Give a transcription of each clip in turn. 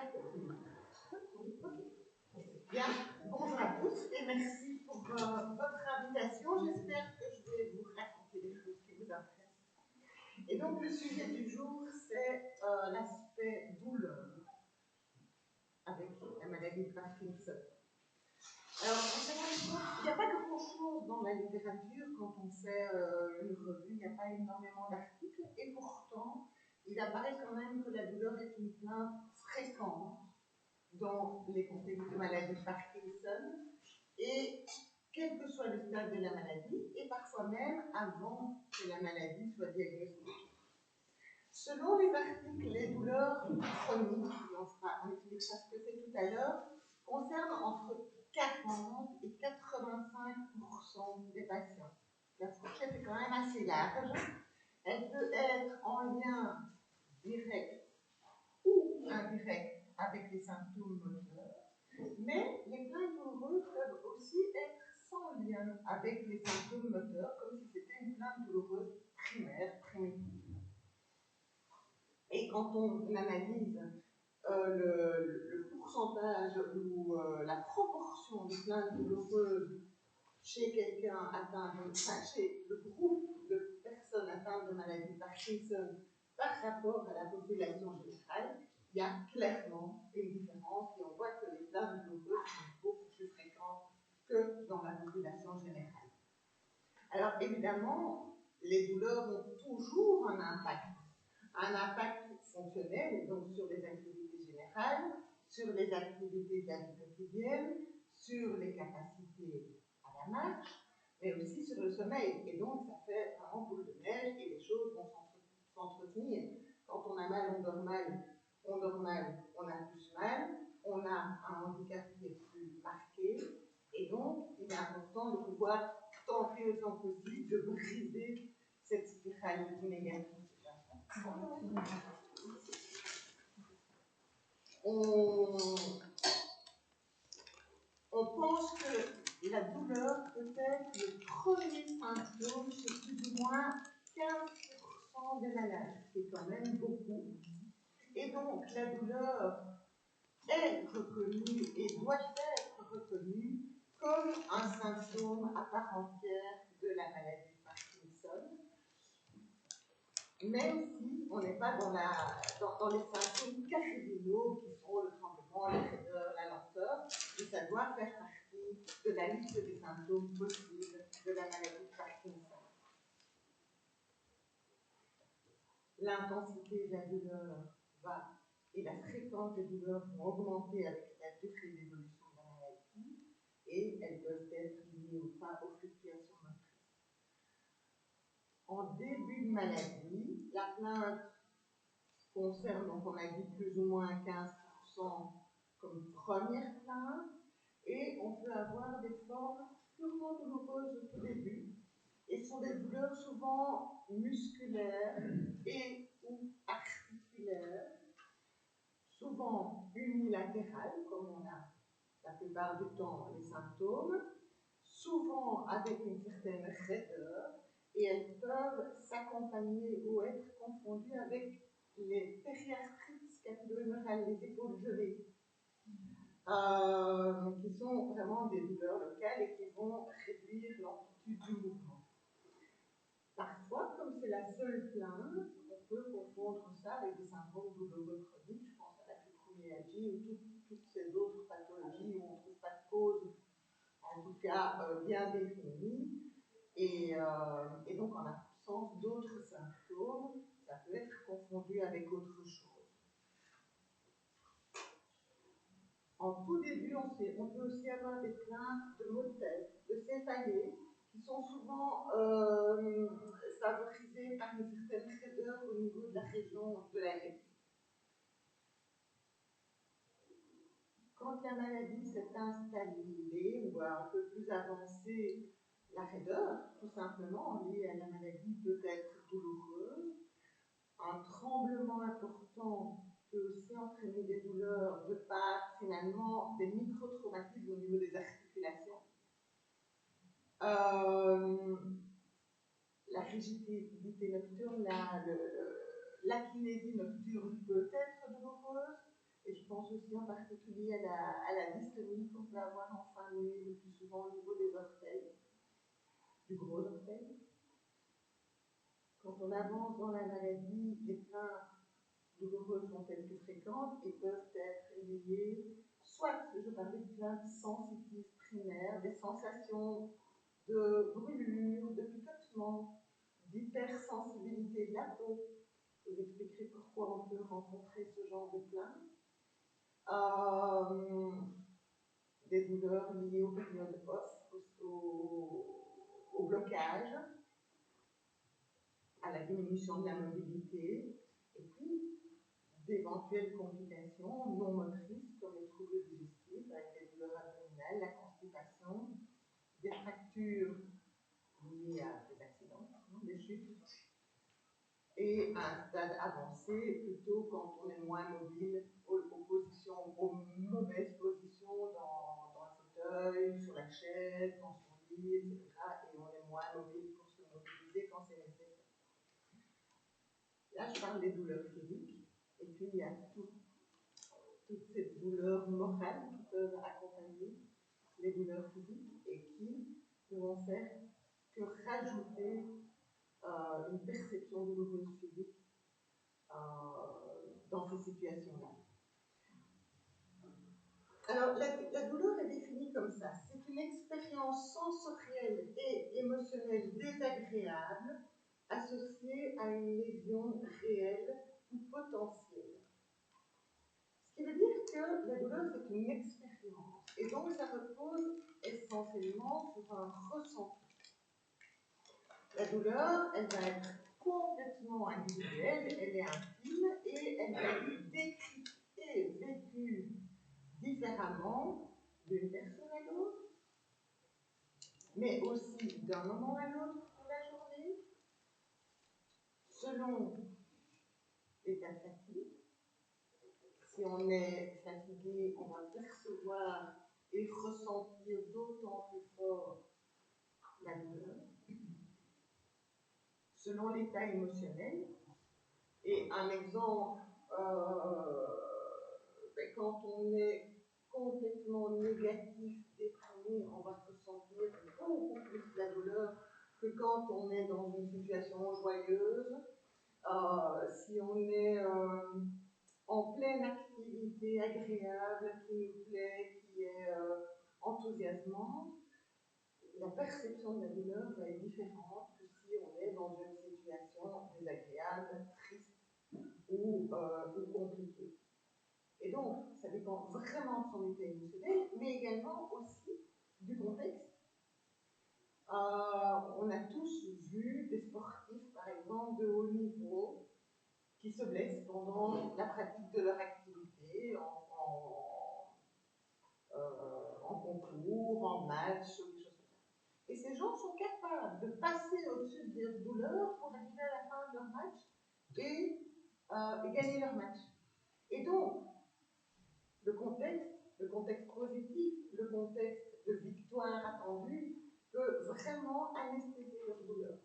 D'accord. Bien, bonjour à tous et merci pour votre invitation. J'espère que je vais vous raconter des choses qui vous intéressent. Et donc, le sujet du jour, c'est l'aspect douleur avec la maladie de Parkinson. Alors, il n'y a pas grand-chose dans la littérature quand on fait une revue, il n'y a pas énormément d'articles, et pourtant, il apparaît quand même que la douleur est une plainte fréquente dans les contextes de maladie de Parkinson, et quel que soit le stade de la maladie, et parfois même avant que la maladie soit diagnostiquée. Selon les articles, les douleurs chroniques, on expliquera ce que c'est tout à l'heure, concernent entre 40 et 85% des patients. La fourchette est quand même assez large. Elle peut être en lien direct ou indirect avec les symptômes moteurs, mais les plaintes douloureuses peuvent aussi être sans lien avec les symptômes moteurs, comme si c'était une plainte douloureuse primaire, primitive. Et quand on analyse le pourcentage ou la proportion de plaintes douloureuses chez quelqu'un atteint de, chez le groupe de personnes atteintes de maladie de Parkinson par rapport à la population générale, il y a clairement une différence et on voit que les plaintes douloureuses sont beaucoup plus fréquentes que dans la population générale. Alors évidemment, les douleurs ont toujours un impact fonctionnel, donc sur les activités générales, sur les activités de la vie quotidienne, sur les capacités à la marche, mais aussi sur le sommeil. Et donc, ça fait vraiment boule de neige et les choses vont s'entretenir. Quand on a mal, on dort mal, on a plus mal, on a un handicap qui est plus marqué, et donc, il est important de pouvoir tenter autant possible de briser cette spirale négative. On pense que la douleur peut être le premier symptôme chez plus ou moins 15% des malades, ce qui est quand même beaucoup. Et donc, la douleur est reconnue et doit être reconnue comme un symptôme à part entière de la maladie de Parkinson, même si on n'est pas dans les symptômes cardinaux qui sont le tremblement, la raideur, la lenteur, et ça doit faire partie de la liste des symptômes possibles de la maladie de Parkinson. L'intensité de la douleur va, et la fréquence des douleurs vont augmenter avec la durée d'évolution de la maladie, et elles peuvent être liées ou pas aux fluctuations motrices. En début de maladie, la plainte concerne, donc on a dit plus ou moins 15% comme première plainte, et on peut avoir des formes purement douloureuses au tout début, et ce sont des douleurs souvent musculaires et ou articulaires, souvent unilatérales, comme on a la plupart du temps les symptômes, souvent avec une certaine raideur, et elles peuvent s'accompagner ou être confondues avec les périarthrites scapulomurales, les épaules gelées, qui sont vraiment des douleurs locales et qui vont réduire l'amplitude du mouvement. Parfois, comme c'est la seule plainte, on peut confondre ça avec des syndromes douloureux chroniques. Je pense à la fibromyalgie ou toutes ces autres pathologies où on ne trouve pas de cause, en tout cas bien définie. Et donc, en absence d'autres symptômes, ça peut être confondu avec autre chose. En tout début, on peut aussi avoir des plaintes de maux de tête, de céphalée, qui sont souvent favorisées par une certaine raideur au niveau de la région de la nuque. Quand la maladie s'est installée ou un peu plus avancée, la raideur, tout simplement, liée à la maladie, peut être douloureuse. Un tremblement important peut aussi entraîner des douleurs de par, finalement, des micro-traumatismes au niveau des articulations. La rigidité nocturne, l'akinésie nocturne peut être douloureuse, et je pense aussi ici en particulier à la dystonie qu'on peut avoir en fin de nuit, le plus souvent au niveau des orteils, du gros orteil. Quand on avance dans la maladie, les plaintes douloureuses sont-elles plus fréquentes et peuvent être liées, soit, je parlais de plaintes sensitives primaires, des sensations de brûlure, de picotement, d'hypersensibilité de la peau. Je vous expliquerai pourquoi on peut rencontrer ce genre de plaintes. Des douleurs liées aux périodes off, au blocage, à la diminution de la mobilité, et puis d'éventuelles complications non motrices comme les troubles digestifs avec les douleurs abdominales, la constipation, des fractures liées à des accidents, des chutes, et à un stade avancé plutôt quand on est moins mobile, aux mauvaises positions dans le fauteuil, sur la chaise, dans son lit, etc. Et on est moins mobile pour se mobiliser quand c'est nécessaire. Là, je parle des douleurs physiques, et puis il y a toutes ces douleurs morales qui peuvent accompagner les douleurs physiques et qui ne vont faire que rajouter une perception douloureuse physique dans ces situations-là. Alors, la douleur est définie comme ça. C'est une expérience sensorielle et émotionnelle désagréable associée à une lésion réelle ou potentielle. Ce qui veut dire que la douleur, c'est une expérience. Et donc, ça repose essentiellement sur un ressenti. La douleur, elle va être complètement individuelle, elle est intime et elle va être décrite et vécue différemment d'une personne à l'autre, mais aussi d'un moment à l'autre de la journée, selon l'état de fatigue. Si on est fatigué, on va percevoir et ressentir d'autant plus fort la douleur. Selon l'état émotionnel, et un exemple, quand on est complètement négatif, déprimé, on va ressentir beaucoup plus la douleur que quand on est dans une situation joyeuse. Si on est en pleine activité agréable, qui nous plaît, qui est enthousiasmante, la perception de la douleur va être différente que si on est dans une situation désagréable, triste ou compliquée. Et donc, ça dépend vraiment de son état émotionnel, mais également aussi du contexte. On a tous vu des sportifs, par exemple, de haut niveau, qui se blessent pendant la pratique de leur activité, en concours, en match, ou des choses comme ça. Et ces gens sont capables de passer au-dessus de leur douleur pour arriver à la fin de leur match et gagner leur match. Et donc, le contexte positif, le contexte de victoire attendue peut vraiment anesthésier leur douleur.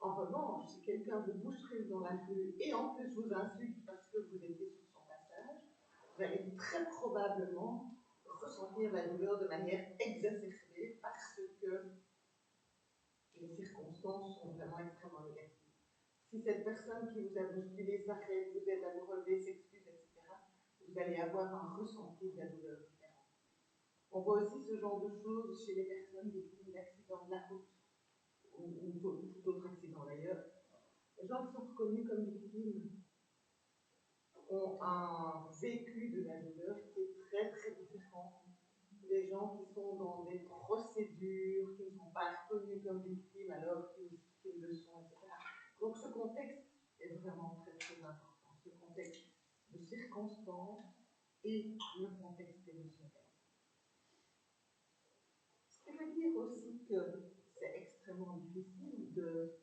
En revanche, si quelqu'un vous bouscule dans la rue et en plus vous insulte parce que vous étiez sur son passage, vous allez très probablement ressentir la douleur de manière exacerbée parce que les circonstances sont vraiment extrêmement négatives. Si cette personne qui vous a bousculé s'arrête, vous aide à vous relever, s'excuse, etc., vous allez avoir un ressenti de la douleur différent. On voit aussi ce genre de choses chez les personnes victimes d'accidents de la route ou tout autre accident d'ailleurs. Les gens qui sont reconnus comme victimes ont un vécu de la douleur qui est très très différent des gens qui sont dans des procédures, qui ne sont pas reconnus comme victimes alors qu'ils le sont, etc. Donc ce contexte est vraiment très très important, ce contexte de circonstances et le contexte émotionnel. Ce qui veut dire aussi que c'est extrêmement difficile de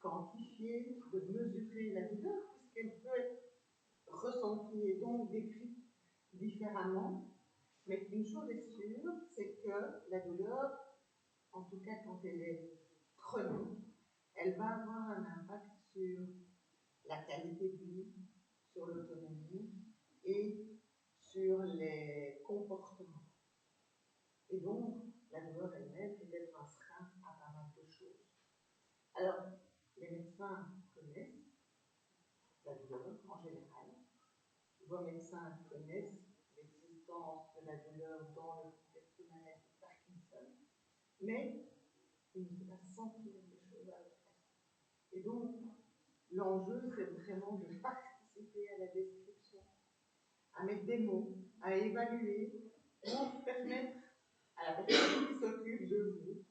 quantifier, de mesurer la douleur, puisqu'elle peut être ressentie et donc décrite différemment. Mais une chose est sûre, c'est que la douleur, en tout cas quand elle est chronique, elle va avoir un impact sur la qualité de vie, sur l'autonomie et sur les comportements. Et donc, la douleur elle-même peut être un frein à pas mal de choses. Alors, les médecins connaissent la douleur en général. Vos médecins connaissent l'existence de la douleur dans le contexte de maladie de Parkinson, mais il ne faut pas sentir les choses à votre place. Et donc, l'enjeu, c'est vraiment de participer à la description, à mettre des mots, à évaluer, pour permettre à la personne qui s'occupe de vous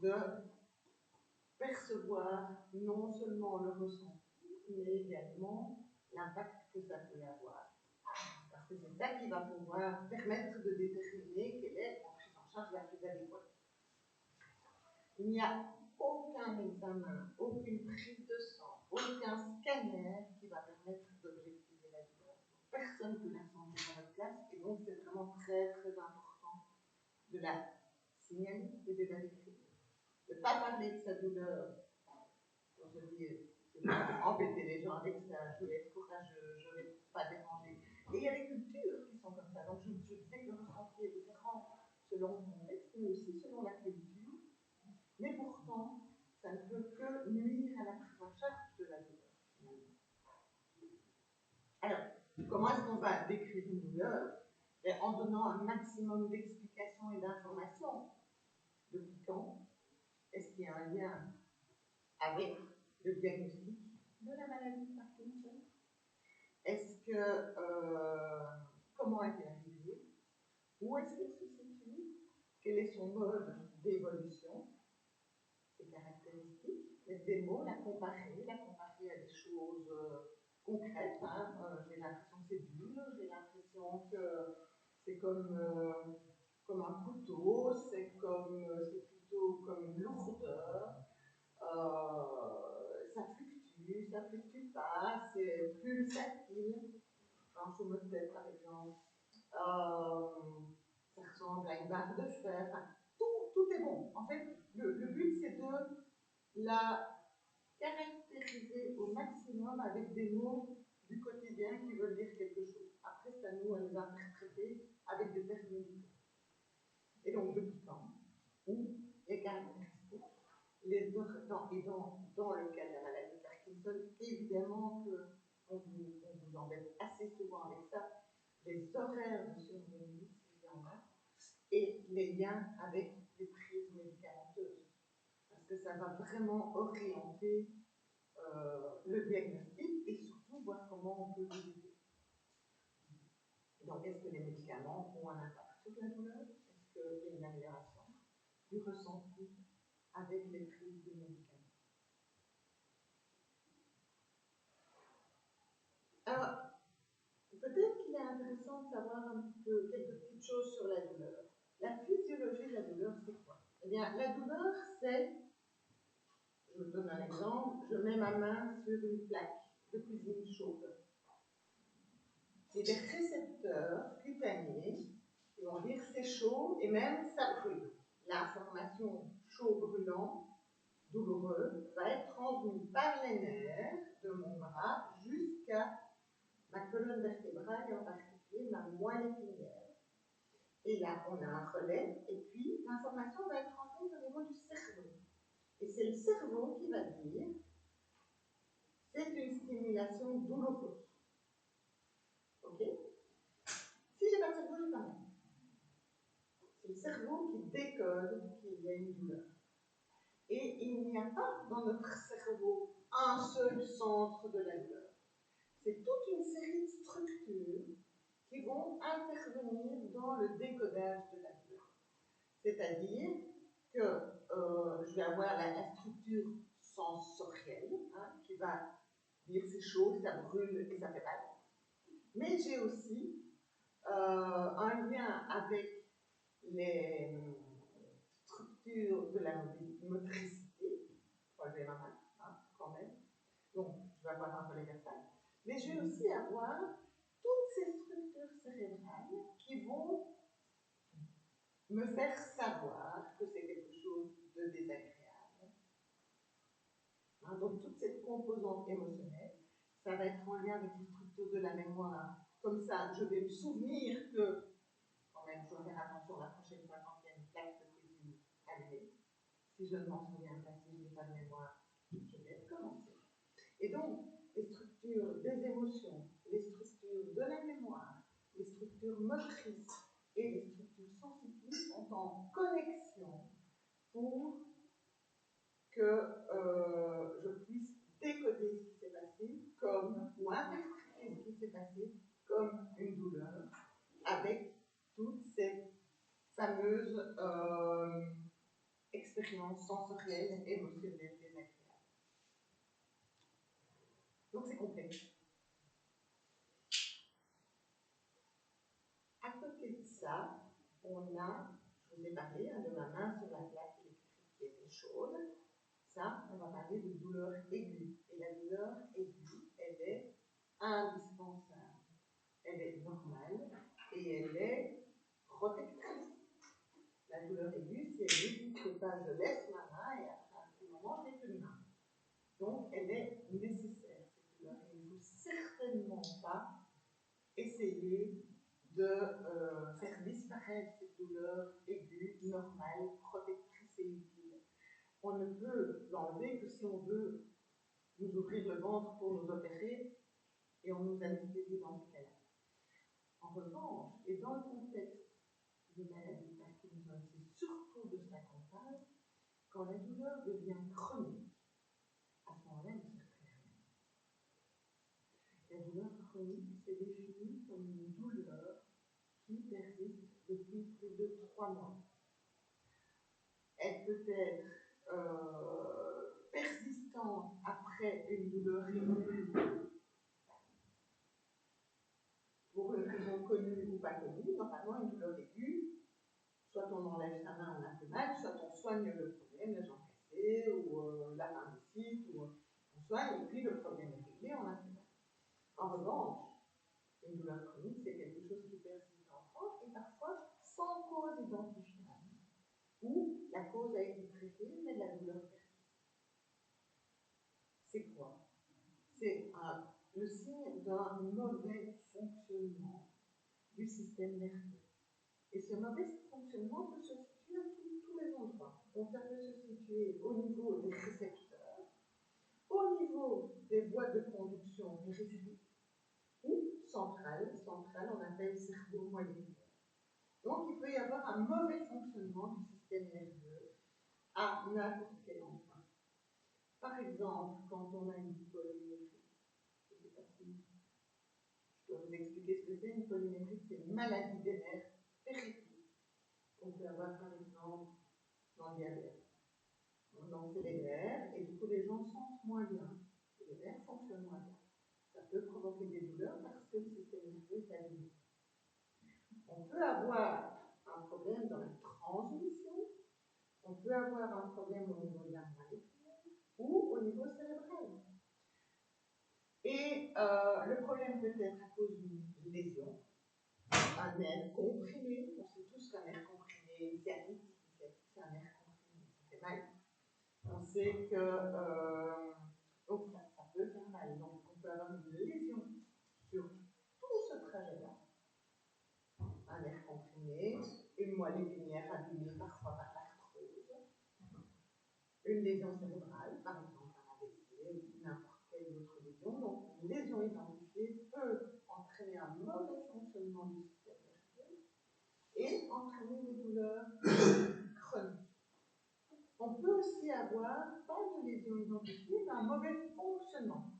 de percevoir non seulement le ressenti, mais également l'impact que ça peut avoir. Parce que c'est ça qui va pouvoir permettre de déterminer quelle est la prise en charge la plus adéquate. Il n'y a aucun examen, aucune prise de sang, aucun scanner qui va permettre d'objectiver la douleur. Personne ne peut la ressentir à votre place, et donc c'est vraiment très très important de la signaler et de la décrire. De ne pas parler de sa douleur. Quand je dis, je vais embêter les gens avec ça, je vais être courageux, je ne vais pas déranger. Et il y a des cultures qui sont comme ça. Donc je sais que le ressenti est différent selon le contexte, mais aussi selon la culture. Mais pourtant, ça ne peut que nuire à la prise en charge de la douleur. Alors, comment est-ce qu'on va décrire une douleur? En donnant un maximum d'explications et d'informations. Depuis quand? Est-ce qu'il y a un lien avec le diagnostic de la maladie de Parkinson? Est-ce que, comment est-elle arrivée? Où est-ce qu'elle se situe? Quel est son mode d'évolution? Ses caractéristiques? Mettre des mots, la comparer à des choses concrètes. Hein. J'ai l'impression que c'est dur, j'ai l'impression que c'est comme un couteau, c'est plutôt comme une lourdeur. Ça fluctue pas, c'est pulsatile. Un chaume-tête, par exemple. Ça ressemble à une barre de fer. Enfin, tout est bon. En fait, le but, c'est de la caractériser au maximum avec des mots du quotidien qui veulent dire quelque chose. Après, c'est à nous à les interpréter avec des termes. Et donc, depuis quand? Où les caractéristiques? Dans le cas de la maladie de Parkinson, évidemment qu'on vous embête assez souvent avec ça, les horaires de survenue, s'il y en a, et les liens avec les prises médicamenteuses. Parce que ça va vraiment orienter le diagnostic et surtout voir comment on peut vous aider. Donc, est-ce que les médicaments ont un impact sur la douleur? Est-ce qu'il y a une amélioration du ressenti avec les prises de médicaments? Alors, peut-être qu'il est intéressant de savoir un petit peu quelques petites choses sur la douleur. La physiologie de la douleur, c'est quoi? Eh bien, la douleur, c'est, je vous donne un exemple, je mets ma main sur une plaque de cuisine chaude. J'ai des récepteurs cutanés qui vont dire c'est chaud et même ça brûle. L'information chaud brûlant, douloureux, va être transmise par les nerfs de mon bras jusqu'à ma colonne vertébrale et en particulier ma moelle épinière. Et là, on a un relais, et puis l'information va être transmise au niveau du cerveau. Et c'est le cerveau qui va dire c'est une stimulation douloureuse. Ok? Si j'ai pas de cerveau, j'ai pas mal. C'est le cerveau qui décode qu'il y a une douleur. Et il n'y a pas dans notre cerveau un seul centre de la douleur. C'est toute une série de structures qui vont intervenir dans le décodage de la douleur. C'est-à-dire que je vais avoir la structure sensorielle hein, qui va dire c'est chaud, ça brûle et ça fait mal. Mais j'ai aussi un lien avec les structures de la motricité, relever ma main, hein, quand même. Donc, je vais avoir un relais versal. Mais je vais aussi avoir toutes ces structures cérébrales qui vont me faire savoir que c'est quelque chose de désagréable. Hein, donc, toute cette composante émotionnelle, ça va être en lien avec les structures de la mémoire comme ça, je vais me souvenir que, quand même, je dois faire attention la prochaine fois quand il y a une plaque de cuisine allumée. Si je ne m'en souviens pas, si je n'ai pas de mémoire, je vais recommencer. Et donc, les structures des émotions, les structures de la mémoire, les structures motrices et les structures sensitives sont en connexion pour que je puisse décoder ce qui s'est passé comme, ou interpréter ce qui s'est passé comme une douleur, avec toutes ces fameuses expériences sensorielles, émotionnelles désagréables. Donc c'est complexe. À côté de ça, on a, je vous ai parlé de ma main sur la plaque électrique qui était chaude. Ça, on va parler de douleur aiguë. Et la douleur aiguë, elle est indispensable. Elle est normale et elle est protectrice. La douleur aiguë, si elle n'existe pas, je laisse ma main et après un petit moment, je n'ai plus de main. Donc, elle est nécessaire, cette douleur. Il ne faut certainement pas essayer de faire disparaître cette douleur aiguë, normale, protectrice et utile. On ne peut l'enlever que si on veut nous ouvrir le ventre pour nous opérer et on nous anesthésie dans ce cas-là. En revanche, et dans le contexte de maladie Parkinson, c'est surtout de ça qu'on parle, quand la douleur devient chronique, à ce moment-là, il ne sert plus rien. La douleur chronique, c'est défini comme une douleur qui persiste depuis plus de 3 mois. Elle peut être persistante après une douleur aiguë pour une raison connue ou pas connue. Normalement, une douleur aiguë, soit on enlève sa main, on a plus mal, soit on soigne le problème, la jambe cassée, ou l'appendicite, ou on soigne, et puis le problème est réglé, on a plus mal. En revanche, une douleur chronique, c'est quelque chose qui persiste longtemps et parfois sans cause identifiable, où la cause a été traitée, mais la douleur persiste. C'est quoi? C'est le signe d'un mauvais fonctionnement du système nerveux. Et ce mauvais fonctionnement peut se situer à tous les endroits. Donc ça peut se situer au niveau des récepteurs, au niveau des voies de conduction périphériques, ou centrale, on appelle cerveau moléculaire. Donc il peut y avoir un mauvais fonctionnement du système nerveux à n'importe quel endroit. Par exemple, quand on a une polymétrie, je ne sais pas si je dois vous expliquer ce que c'est. Une polymétrie, c'est une maladie des nerfs périphériques. On peut avoir par exemple dans le diabète. Donc c'est les nerfs, et du coup les gens sentent moins bien. Les nerfs fonctionnent moins bien. Ça peut provoquer des douleurs parce que le système nerveux est abîmé. On peut avoir un problème dans la transmission, on peut avoir un problème au niveau de la moelle ou au niveau cérébral. Et le problème peut être à cause d'une lésion, un nerf comprimé. On sait tous qu'un nerf comprimé, une sciatique, c'est un nerf comprimé, ça fait mal. On sait que donc ça peut faire mal. Donc on peut avoir une lésion sur tout ce trajet-là. Un nerf comprimé, une moelle épinière abîmée parfois par l'arthrose, une lésion cérébrale, par exemple un AVC ou n'importe quelle autre lésion. Donc une lésion identifiée peut entraîner un mauvais fonctionnement du système nerveux et entraîner des douleurs chroniques. On peut aussi avoir, pas de lésion identifiée, mais un mauvais fonctionnement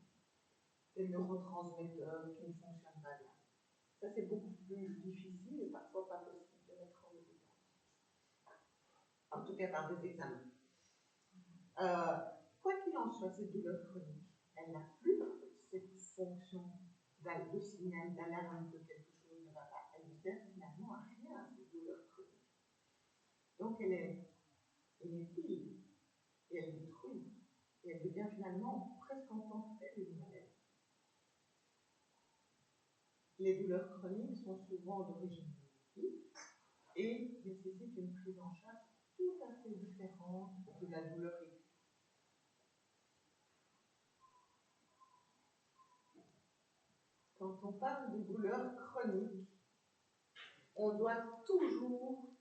des neurotransmetteurs qui ne fonctionnent pas bien. Ça, c'est beaucoup plus difficile et parfois pas possible de mettre en évidence. En tout cas, par des examens. Quoi qu'il en soit, cette douleur chronique, elle n'a plus cette fonction de signal d'alarme que quelque chose ne va pas. Elle ne sert finalement à rien, cette douleur chronique. Donc, elle est inutile et elle détruit. Et elle devient finalement presque en tant que telle une maladie. Les douleurs chroniques sont souvent d'origine génétique et nécessitent une prise en charge tout à fait différente de la douleur aiguë. quand on parle de douleurs chroniques, on doit toujours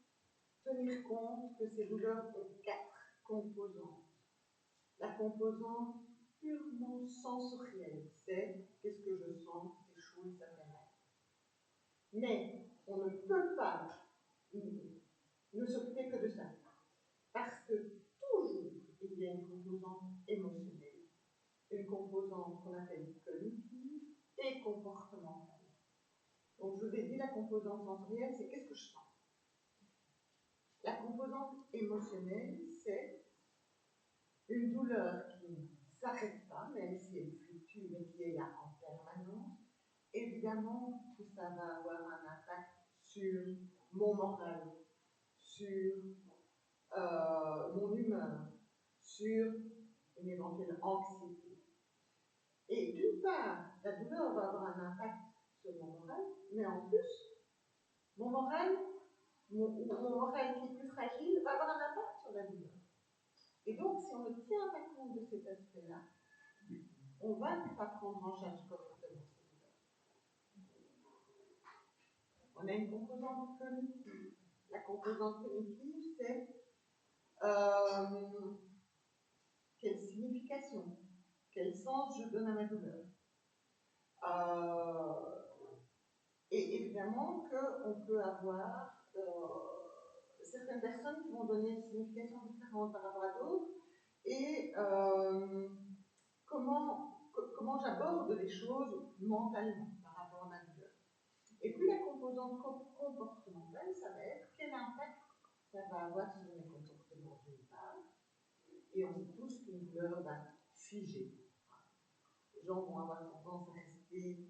tenir compte que ces douleurs ont 4 composantes. La composante purement sensorielle, c'est qu'est-ce que je sens, c'est chaud et ça fait mal. Mais on ne peut pas ne s'occuper que de ça, parce que toujours il y a une composante émotionnelle, une composante qu'on appelle cognitive et comportementale. Donc je vous ai dit la composante sensorielle, c'est qu'est-ce que je sens. La composante émotionnelle, c'est une douleur qui ne s'arrête pas, même si elle fluctue, mais qui est là en permanence. Évidemment que ça va avoir un impact sur mon moral, sur mon humeur, sur une éventuelle anxiété. Et d'une part, la douleur va avoir un impact sur mon moral, mais en plus, mon moral qui est plus fragile va avoir un impact sur la douleur. Et donc, si on ne tient pas compte de cet aspect-là, on ne va pas prendre en charge correctement cette douleur. On a une composante cognitive. La composante cognitive, c'est quelle signification, quel sens je donne à ma douleur. Et évidemment qu'on peut avoir certaines personnes qui vont donner une signification différente par rapport à d'autres, et comment j'aborde les choses mentalement par rapport à ma douleur. Et puis la composante comportementale, ça va être quel impact ça va avoir sur mes comportements d'une part, et on sait tous qu'une douleur va figer. Les gens vont avoir tendance à rester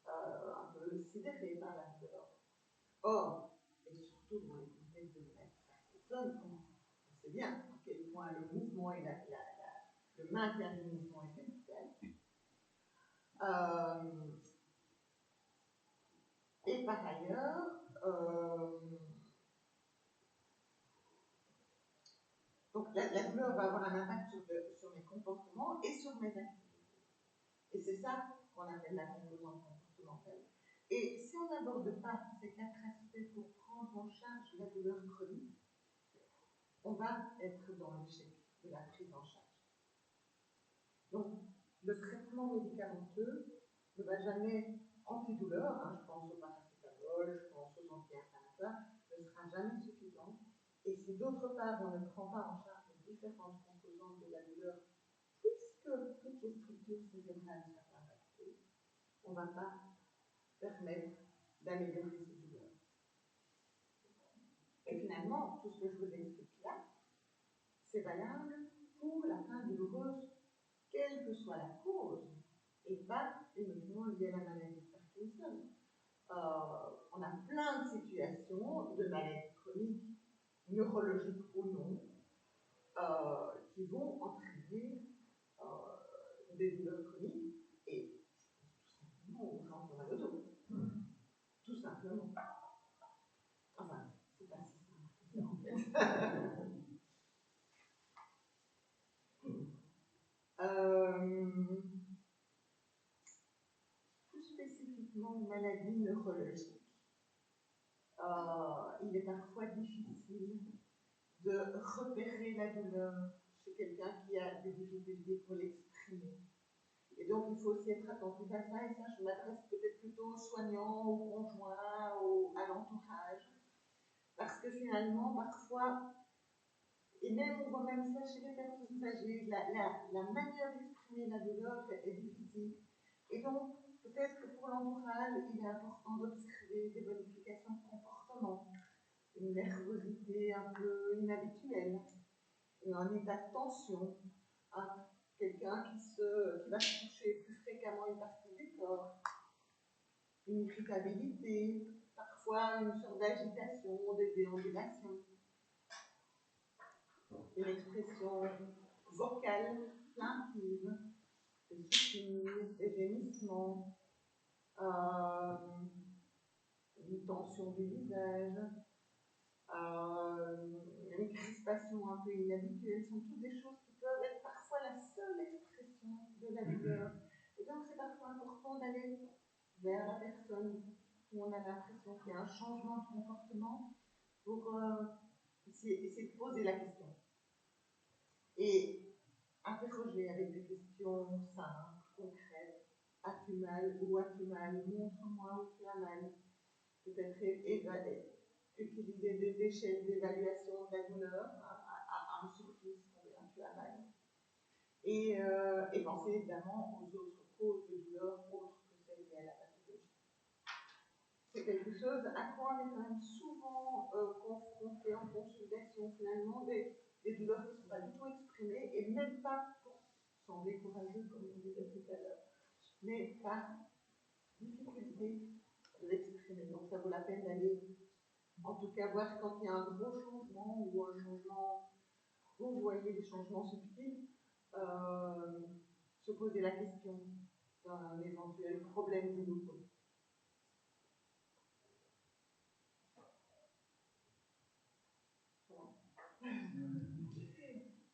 un peu sidérés par la douleur. Or, et surtout dans les contextes de personnes, on sait bien à quel point le mouvement et le maintien du mouvement est capital. Et par ailleurs, donc la douleur va avoir un impact sur mes comportements et sur mes activités. Et c'est ça qu'on appelle la composante comportementale. Et si on n'aborde pas ces 4 aspects pour prendre en charge la douleur chronique, on va être dans l'échec de la prise en charge. Donc, le traitement médicamenteux ne va jamais, antidouleur, je pense au paracétamol, je pense aux anti-inflammatoires, ne sera jamais suffisant. Et si d'autre part on ne prend pas en charge les différentes composantes de la douleur, puisque toutes les structures cérébrales sont impactées, on ne va pas permettre d'améliorer ces douleurs. Et finalement, tout ce que je vous explique là, c'est valable pour la faim douloureuse, quelle que soit la cause, et pas uniquement liée à la maladie de Parkinson. On a plein de situations de maladies chroniques, neurologiques ou non, qui vont entraîner des douleurs chroniques et tout simplement aux gens qui ont mal au dos. Tout simplement. Enfin, c'est pas si simple que ça en fait. Plus spécifiquement aux maladies neurologiques, il est parfois difficile de repérer la douleur chez quelqu'un qui a des difficultés pour l'exprimer. Et donc, il faut aussi être attentif à ça, et ça, je m'adresse peut-être plutôt aux soignants, aux conjoints, à l'entourage, parce que finalement, parfois, et même on voit même ça chez les personnes âgées, la manière d'exprimer la douleur est difficile. Et donc, peut-être que pour l'entourage, il est important d'observer des modifications de comportement, une nervosité un peu inhabituelle, un état de tension, quelqu'un qui va se toucher plus fréquemment une partie du corps, une irritabilité, parfois une sorte d'agitation, des déambulations, une expression vocale plaintive, des soupirs, des gémissements, une tension du visage, une crispation un peu inhabituelle, sont toutes des choses qui peuvent être parfois la seule expression de la douleur. Et donc c'est parfois important d'aller vers la personne où on a l'impression qu'il y a un changement de comportement pour essayer de poser la question. Et interroger avec des questions simples, concrètes. As-tu mal? Où as-tu mal? Montre-moi où tu as mal. Peut-être utiliser des échelles d'évaluation de la douleur à 1 sur 10, combien tu as mal. Et penser évidemment aux autres causes de douleur autres que celles liées à la pathologie. C'est quelque chose à quoi on est quand même souvent confronté en consultation, finalement, des douleurs qui ne sont pas du tout exprimées, et même pas pour sembler courageux, comme on disait tout à l'heure, mais par difficulté de l'exprimer. Donc ça vaut la peine d'aller, en tout cas, voir quand il y a un gros changement ou un changement, vous voyez des changements subtils, se poser la question d'un éventuel problème du nouveau.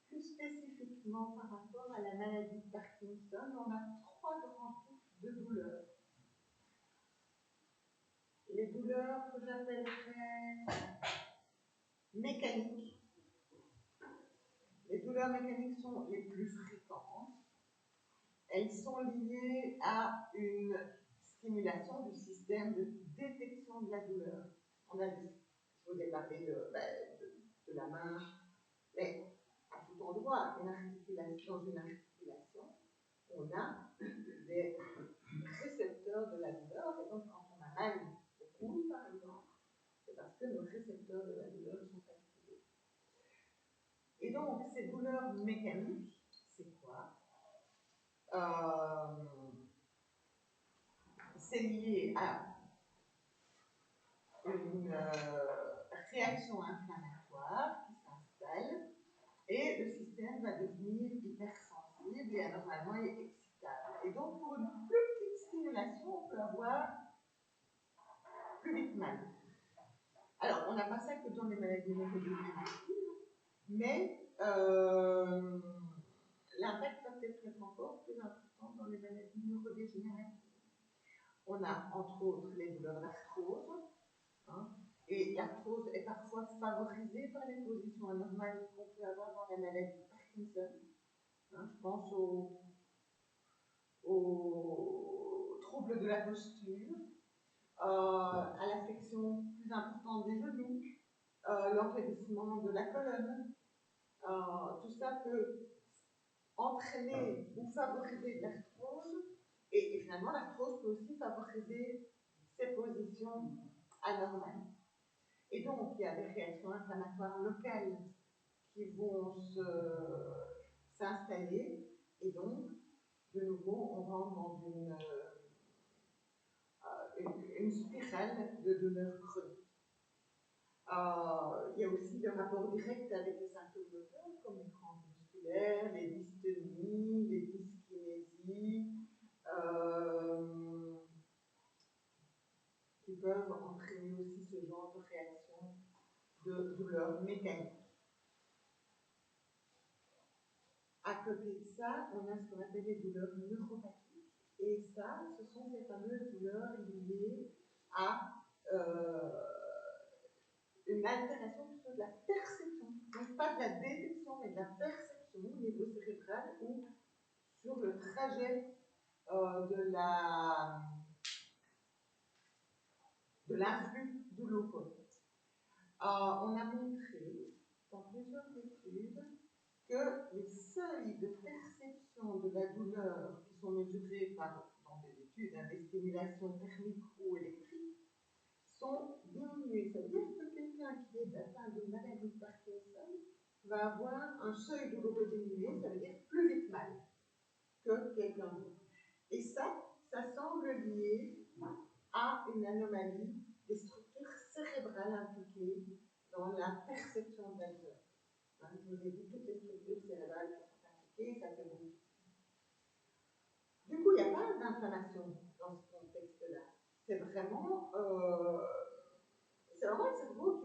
Plus spécifiquement par rapport à la maladie de Parkinson, on a 3 grands types de douleurs. Les douleurs que j'appellerais mécaniques. Les douleurs mécaniques sont les plus fréquentes. Elles sont liées à une stimulation du système de détection de la douleur. On a dit, je vous ai parlé de la main, mais à tout endroit, dans une articulation, on a des récepteurs de la douleur, et donc quand on a mal au coude, par exemple, c'est parce que nos récepteurs de la douleur sont activés. Et donc, ces douleurs mécaniques, c'est quoi? C'est lié à une réaction inflammatoire qui s'installe et le système va devenir hypersensible et anormalement excitable. Et donc, pour une plus petite stimulation, on peut avoir plus vite mal. Alors, on n'a pas ça que dans les maladies neurodégénératives, mais l'impact va peut-être être encore plus important dans les maladies neurodégénératives. On a entre autres les douleurs d'arthrose, hein, et l'arthrose est parfois favorisée par les positions anormales qu'on peut avoir dans la maladie de Parkinson. Hein, je pense aux troubles de la posture, à l'affection plus importante des genoux, l'enraidissement de la colonne. Tout ça peut entraîner ou favoriser l'arthrose, et finalement l'arthrose peut aussi favoriser ces positions anormales. Et donc il y a des réactions inflammatoires locales qui vont s'installer, et donc de nouveau on rentre dans une spirale de douleur chronique. Il y a aussi le rapport direct avec les symptômes moteurs, comme les crampes musculaires, les dystonies, les dyskinésies, qui peuvent entraîner aussi ce genre de réaction de douleur mécanique. À côté de ça, on a ce qu'on appelle les douleurs neuropathiques. Et ça, ce sont ces fameuses douleurs liées à une altération plutôt de la perception. Donc pas de la détection, mais de la perception au niveau cérébral ou sur le trajet de l'influx douloureux. On a montré dans plusieurs études que les seuils de perception de la douleur qui sont mesurés dans des études, des stimulations thermiques ou électriques, sont diminués. Ça veut dire que quelqu'un qui est atteint d'une maladie de Parkinson va avoir un seuil douloureux diminué, ça veut dire plus vite mal que quelqu'un d'autre. Et ça semble lié à une anomalie des structures cérébrales impliquées dans la perception de la douleur. Je vous ai dit toutes les structures cérébrales qui sont impliquées, ça fait beaucoup. Du coup, il n'y a pas d'inflammation dans ce contexte-là. C'est vraiment le cerveau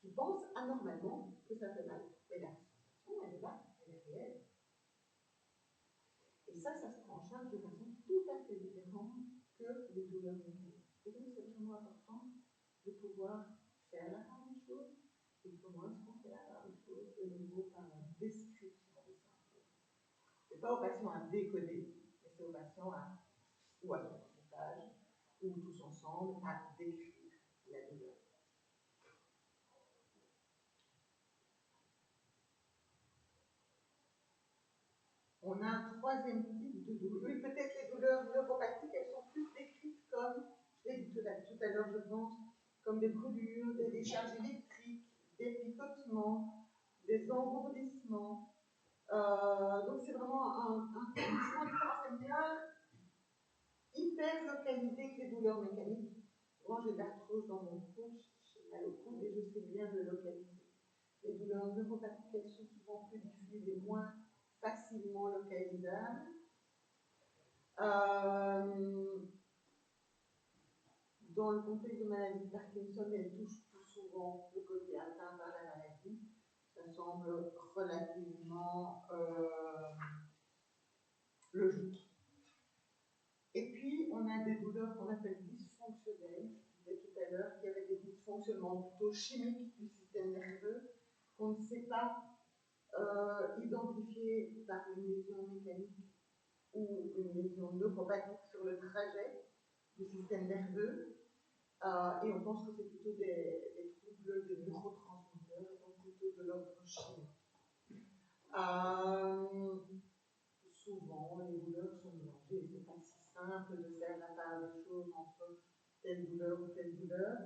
qui pense anormalement que ça fait mal. Mais la sensation, elle est là, elle est réelle. Et ça se prend en charge de façon tout à fait différentes que les douleurs mécaniques. Et donc, c'est vraiment important de pouvoir faire la part des choses. Et comment est-ce qu'on fait la part des choses? De nouveau, par la description des symptômes. Ce n'est pas aux patients à décoder, mais c'est aux patients ou à faire un montage, ou tous ensemble, à décrire la douleur. On a un troisième type de douleur. Oui, peut-être les douleurs neuropathiques, elles sont plus décrites comme, je l'ai dit tout à l'heure, je pense, comme des brûlures, des décharges électriques, des picotements, des engourdissements. Donc c'est vraiment un différent, c'est moins hyper localisé que les douleurs mécaniques. Moi, j'ai de l'arthrose dans mon cou, j'ai mal au coude et je sais bien le localiser. Les douleurs neuropathiques, elles sont souvent plus diffuses et moins facilement localisables. Dans le contexte de maladie de Parkinson, elle touche plus souvent le côté atteint par la maladie. Ça semble relativement logique. Et puis, on a des douleurs qu'on appelle dysfonctionnelles. Je disais tout à l'heure qu'il y avait des dysfonctionnements plutôt chimiques du système nerveux qu'on ne sait pas identifier par une lésion mécanique ou une lésion neuropathique sur le trajet du système nerveux. Et on pense que c'est plutôt des troubles des neurotransmetteurs, et donc plutôt de l'ordre chimique. Souvent, les douleurs sont mélangées. C'est pas si simple de faire la part des choses entre telle douleur ou telle douleur.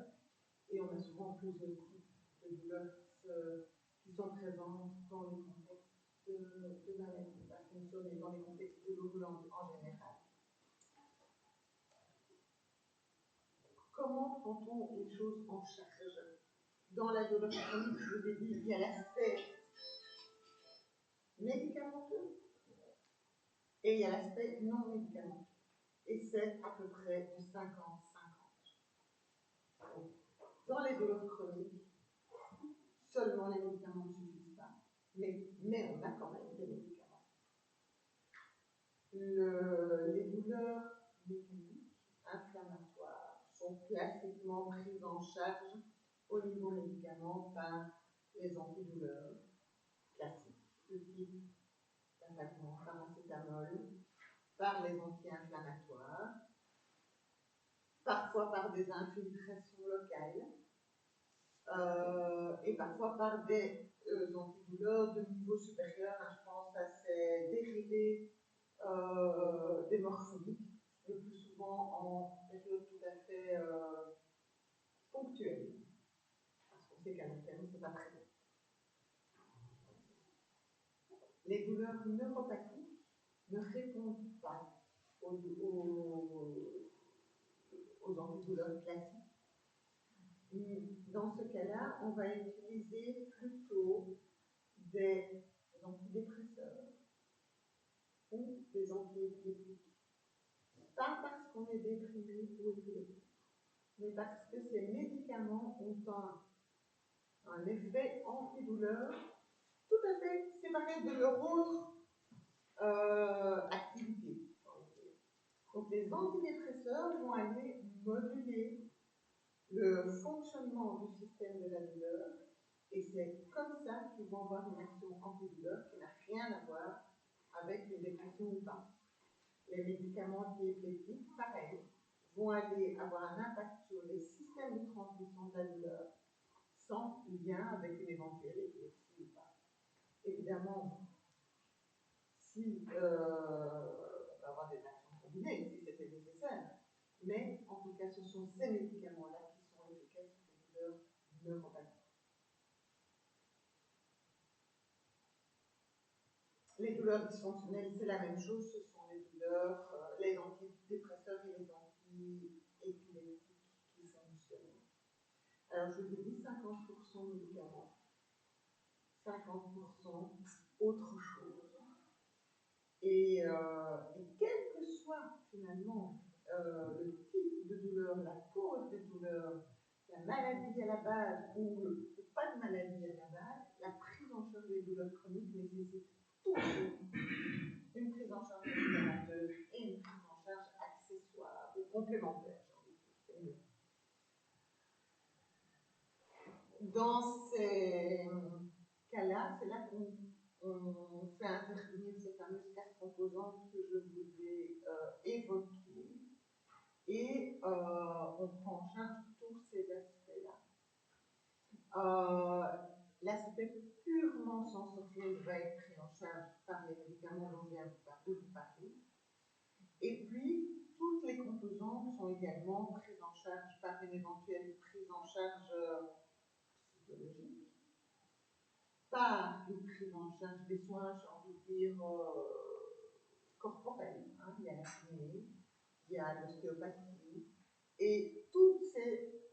Et on a souvent plusieurs types de douleurs qui sont présentes dans les contextes de maladie de Parkinson et dans les contextes douloureux en général. Comment prend-on les choses en charge? Dans la douleur chronique, je vous ai dit, il y a l'aspect médicamenteux et il y a l'aspect non médicamenteux. Et c'est à peu près de 50-50. Dans les douleurs chroniques, seulement les médicaments ne suffisent pas, mais on a quand même des médicaments. Les douleurs mécaniques, inflammatoires, sont classiquement prises en charge au niveau médicament par les antidouleurs classiques, de type d'avagement, paracétamol, par les anti-inflammatoires, parfois par des infiltrations locales, et parfois par des antidouleurs de niveau supérieur. Je pense à ces dérivés des morphiniques, le plus souvent en période tout à fait ponctuelle, parce qu'on sait qu'à long terme, c'est pas très bon. Les douleurs neuropathiques ne répondent pas aux antidouleurs classiques. Dans ce cas-là, on va utiliser plutôt des antidépresseurs ou des antiépileptiques. Pas parce qu'on est déprimé ou épileptique, mais parce que ces médicaments ont un effet antidouleur tout à fait séparé de leur autre activité. Donc les antidépresseurs vont aller moduler le fonctionnement du système de la douleur, et c'est comme ça qu'ils vont avoir une action antidouleur qui n'a rien à voir avec les dépressions ou pas. Les médicaments antiépileptiques, pareil, vont aller avoir un impact sur les systèmes de transmission de la douleur sans lien avec une éventuelle épilepsie ou pas. Évidemment, si on peut avoir des actions combinées, si c'était nécessaire, mais en tout cas, ce sont ces médicaments-là qui sont efficaces sur les douleurs neuropathiques. Les douleurs dysfonctionnelles, c'est la même chose, ce sont les douleurs, les antidépresseurs et les anti-épileptiques qui fonctionnent. Alors, je vous ai dit 50% médicaments, 50% autre chose. Et quel que soit finalement le type de douleur, la cause des douleurs, la maladie à la base ou pas de maladie à la base, la prise en charge des douleurs chroniques nécessite toujours une prise en charge médicamenteuse et une prise en charge complémentaire. Dans ces cas-là, c'est là qu'on fait intervenir ces fameuses 4 composantes que je vous ai évoquées et on prend en charge tous ces aspects-là. L'aspect purement sensoriel va être pris en charge par les médicaments dont je viens de vous parler. Et puis, toutes les composantes sont également prises en charge par une éventuelle prise en charge psychologique, par une prise en charge des soins, j'ai envie de dire, corporels. Hein. Il y a la kiné, il y a l'ostéopathie, et toutes ces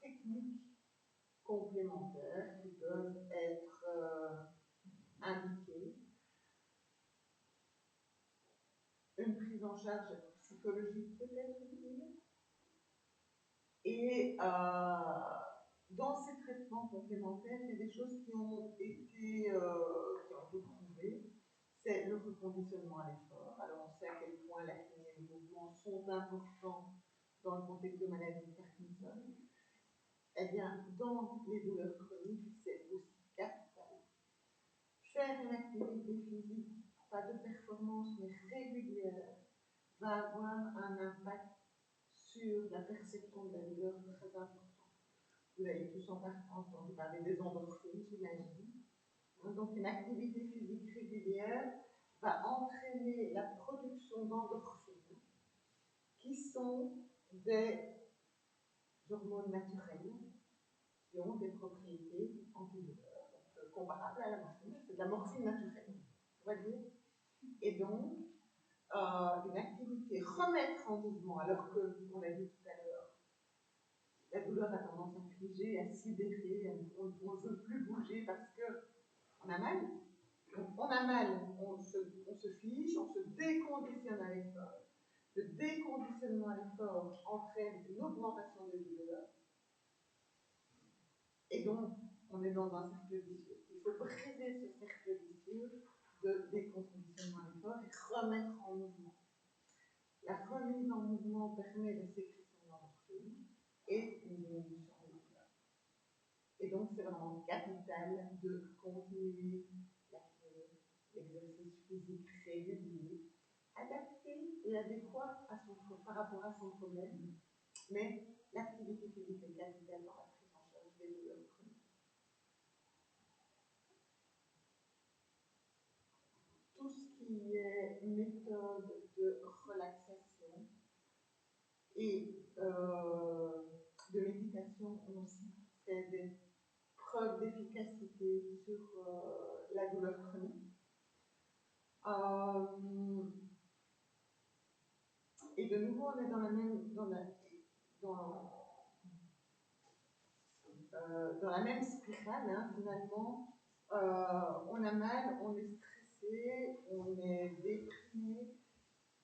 techniques complémentaires qui peuvent être indiquées. Une prise en charge psychologique peut-être utile. Et dans ces traitements complémentaires, il y a des choses qui ont été prouvées. C'est le reconditionnement à l'effort. Alors on sait à quel point l'apnée et le mouvement sont importants dans le contexte de maladie de Parkinson. Eh bien, dans les douleurs chroniques, c'est aussi capital. Faire une activité physique, pas de performance, mais régulière, va avoir un impact sur la perception de la douleur très important. Vous avez tous entendu parler des endorphines, j'imagine. Donc, une activité physique régulière va entraîner la production d'endorphines, qui sont des hormones naturelles qui ont des propriétés antidouleurs, comparables à la morphine. C'est de la morphine naturelle, on va dire. Et donc, une activité, remettre en mouvement, alors que, on l'a dit tout à l'heure, la douleur a tendance à figer, à sidérer, on ne veut plus bouger parce qu'on a mal. On a mal, on se fige, on se déconditionne à l'effort. Le déconditionnement à l'effort entraîne une augmentation des douleurs. Et donc, on est dans un cercle vicieux. Il faut briser ce cercle vicieux de déconditionnement à l'effort et remettre en mouvement. La remise en mouvement permet la sécrétion d'endorphines et une diminution des douleurs. Et donc, c'est vraiment capital de continuer l'exercice physique régulier, adapté et adéquat à par rapport à son problème. Mais l'activité physique est capitale dans la prise en charge des douleurs chroniques. Tout ce qui est méthode de relaxation et de méditation aussi, c'est des preuves d'efficacité sur la douleur chronique. Et de nouveau, on est dans la même spirale, hein, finalement. On a mal, on est stressé, on est déprimé,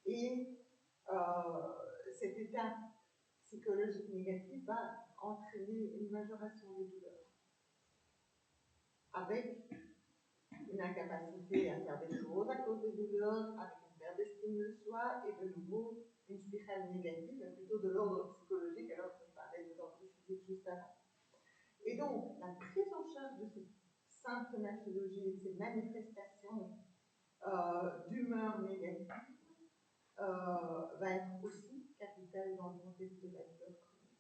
et cet état psychologique négatif va entraîner une majoration des douleurs, avec une incapacité à faire des choses à cause des douleurs, avec une perte d'estime de soi, et de nouveau une spirale négative, plutôt de l'ordre psychologique, alors que je parlais de l'ordre physique juste avant. Et donc, la prise en charge de ces symptomatologies et de ces manifestations d'humeur négative va être aussi capitale dans le contexte de la douleur chronique.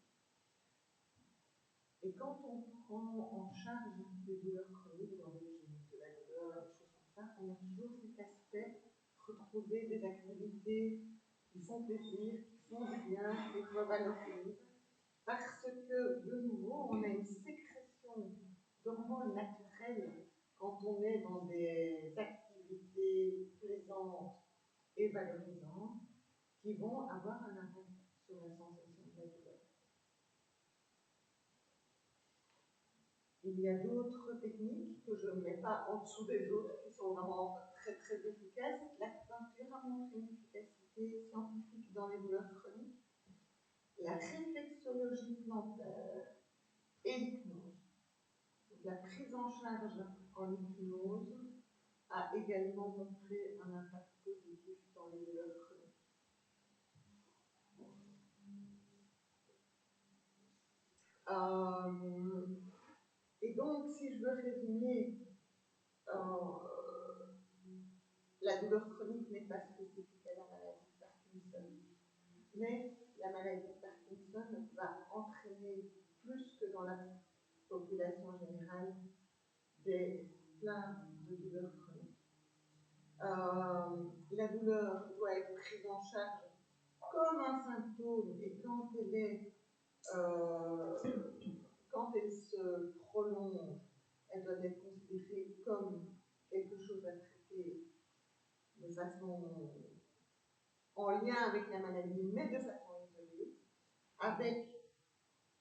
Et quand on prend en charge des douleurs chroniques dans les génies de la douleur, des choses comme ça, on a toujours cet aspect retrouver des activités qui font plaisir, qui font du bien, qui revalorisent, parce que, de nouveau, on a une sécrétion d'hormones naturelles quand on est dans des activités plaisantes et valorisantes qui vont avoir un impact sur la sensation de la douleur. Il y a d'autres techniques que je ne mets pas en dessous des autres qui sont vraiment très très efficaces. L'acupuncture a montré une efficacité scientifique dans les douleurs chroniques. La réflexologie plantaire et l'hypnose. La prise en charge en hypnose a également montré un impact positif dans les douleurs chroniques. Et donc, si je veux résumer, la douleur chronique n'est pas spécifique à la maladie de Parkinson, mais la maladie de Parkinson va entraîner, plus que dans la population générale, des plaintes de douleur chronique. La douleur doit être prise en charge comme un symptôme, et quand elle se prolonge, elle doit être considérée comme quelque chose à traiter de façon en lien avec la maladie, mais de façon isolée, avec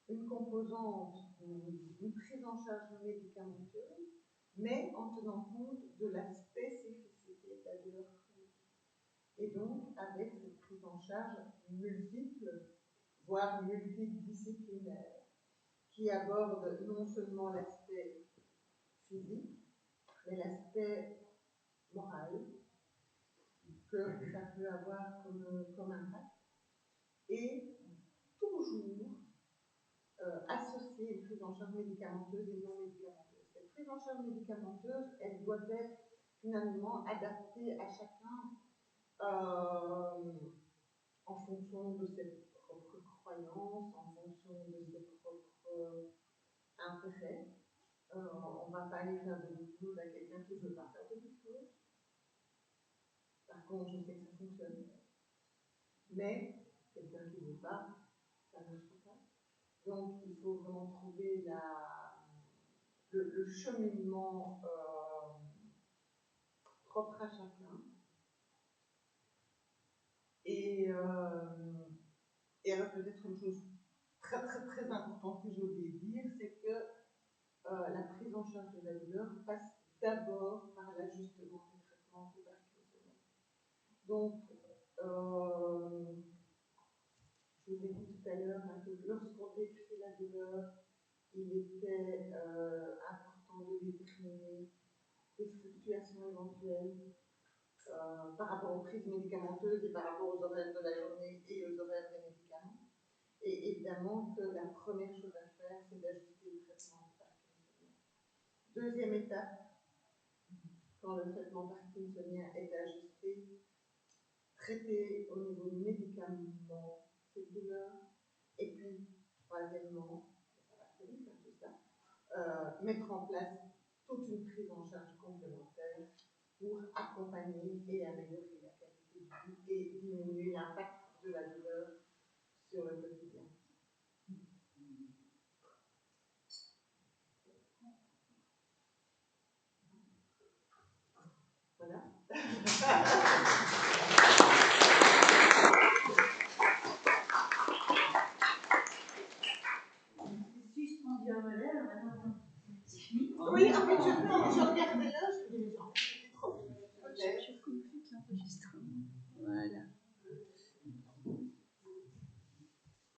une composante, une prise en charge médicamenteuse, mais en tenant compte de la spécificité de la douleur chronique. Et donc, avec cette prise en charge multiple, voire multidisciplinaire, qui aborde non seulement l'aspect physique, mais l'aspect moral que ça peut avoir comme impact, et toujours associer une prise en charge médicamenteuse et non médicamenteuse. Cette prise en charge médicamenteuse, elle doit être finalement adaptée à chacun en fonction de ses propres croyances, en fonction de ses propres intérêts. On ne va pas aller faire de l'hypnose à quelqu'un qui ne veut pas faire de l'hypnose. Par contre, je sais que ça fonctionne. Mais quelqu'un qui ne veut pas, ça ne marche pas. Donc, il faut vraiment trouver le cheminement propre à chacun. Et alors, peut-être une chose très, très, très importante que j'ai oublié de dire, c'est que la prise en charge de la douleur passe d'abord par l'ajustement des traitements de parkinsoniens. Donc, je vous ai dit tout à l'heure que lorsqu'on décrit la douleur, il était important de déterminer des fluctuations éventuelles par rapport aux prises médicamenteuses et par rapport aux horaires de la journée et aux horaires des médicaments. Et évidemment que la première chose à faire, c'est d'ajuster le traitement parkinsonien. Deuxième étape, quand le traitement parkinsonien est ajusté, traiter au niveau médicament cette douleur. Et puis, troisièmement, ça va très vite tout ça, mettre en place toute une prise en charge complémentaire pour accompagner et améliorer la qualité de vie et diminuer l'impact de la douleur sur le quotidien. Voilà. Suspendu à valeur, maintenant. Oui, en fait, je